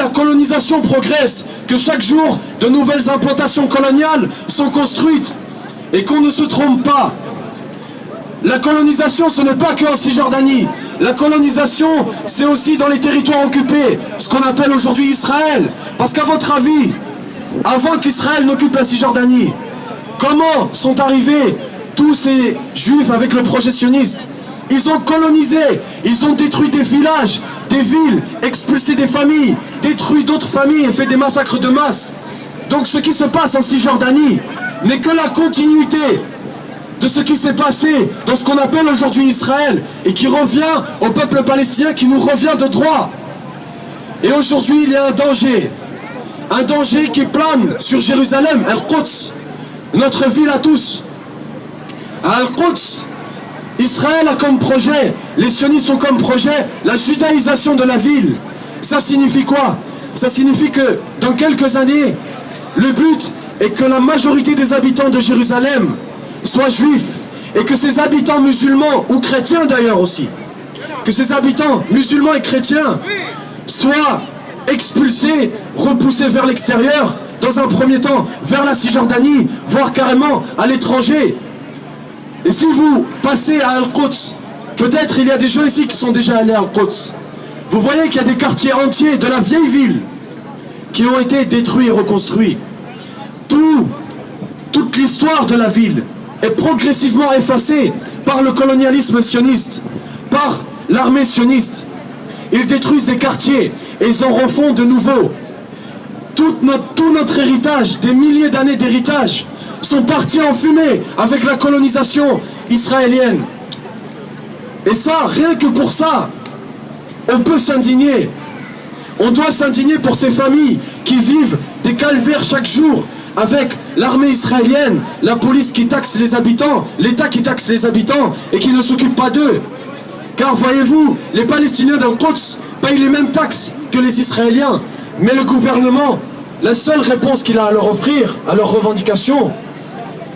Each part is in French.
la colonisation progresse, que chaque jour de nouvelles implantations coloniales sont construites, et qu'on ne se trompe pas. La colonisation, ce n'est pas que en Cisjordanie. La colonisation, c'est aussi dans les territoires occupés, ce qu'on appelle aujourd'hui Israël. Parce qu'à votre avis, avant qu'Israël n'occupe la Cisjordanie, comment sont arrivés tous ces juifs avec le projet sioniste? Ils ont colonisé, ils ont détruit des villages, des villes, expulsé des familles, détruit d'autres familles et fait des massacres de masse. Donc ce qui se passe en Cisjordanie n'est que la continuité de ce qui s'est passé dans ce qu'on appelle aujourd'hui Israël et qui revient au peuple palestinien, qui nous revient de droit. Et aujourd'hui il y a un danger qui plane sur Jérusalem, Al-Quds, notre ville à tous. À Al-Quds, Israël a comme projet, les sionistes ont comme projet la judaïsation de la ville. Ça signifie quoi? Ça signifie que dans quelques années, le but est que la majorité des habitants de Jérusalem soient juifs, et que ces habitants musulmans, ou chrétiens d'ailleurs aussi, que ces habitants musulmans et chrétiens soient expulsés, repoussés vers l'extérieur, dans un premier temps vers la Cisjordanie, voire carrément à l'étranger. Et si vous passez à Al-Quds, peut-être il y a des gens ici qui sont déjà allés à Al-Quds, vous voyez qu'il y a des quartiers entiers de la vieille ville qui ont été détruits et reconstruits. Toute l'histoire de la ville est progressivement effacée par le colonialisme sioniste, par l'armée sioniste. Ils détruisent des quartiers et ils en refont de nouveaux. Tout notre héritage, des milliers d'années d'héritage, sont partis en fumée avec la colonisation israélienne. Et ça, rien que pour ça, on peut s'indigner. On doit s'indigner pour ces familles qui vivent des calvaires chaque jour avec l'armée israélienne, la police qui taxe les habitants, l'État qui taxe les habitants et qui ne s'occupe pas d'eux. Car voyez-vous, les Palestiniens d'Al-Quds payent les mêmes taxes que les Israéliens. Mais le gouvernement, la seule réponse qu'il a à leur offrir, à leurs revendications,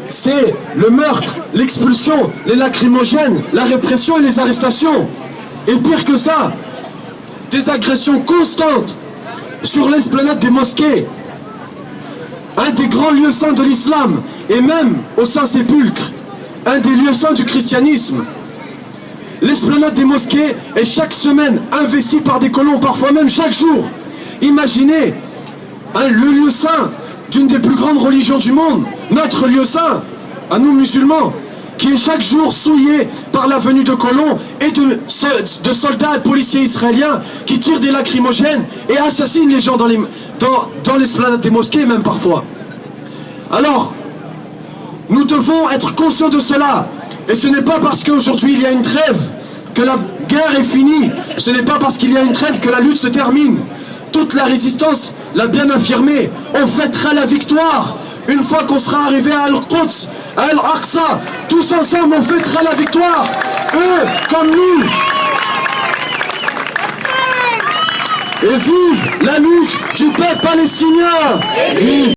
c'est le meurtre, l'expulsion, les lacrymogènes, la répression et les arrestations. Et pire que ça, des agressions constantes sur l'esplanade des mosquées, un des grands lieux saints de l'islam, et même au Saint-Sépulcre, un des lieux saints du christianisme. L'esplanade des mosquées est chaque semaine investie par des colons, parfois même chaque jour. Imaginez le lieu saint d'une des plus grandes religions du monde, notre lieu saint, à nous musulmans, qui est chaque jour souillé par la venue de colons et de soldats et policiers israéliens qui tirent des lacrymogènes et assassinent les gens dans l'esplanade des mosquées même parfois. Alors, nous devons être conscients de cela. Et ce n'est pas parce qu'aujourd'hui il y a une trêve que la guerre est finie. Ce n'est pas parce qu'il y a une trêve que la lutte se termine. Toute la résistance l'a bien affirmé. On fêtera la victoire. Une fois qu'on sera arrivé à Al-Quds, à Al-Aqsa, tous ensemble on fêtera la victoire. Eux comme nous. Et vive la lutte du peuple palestinien.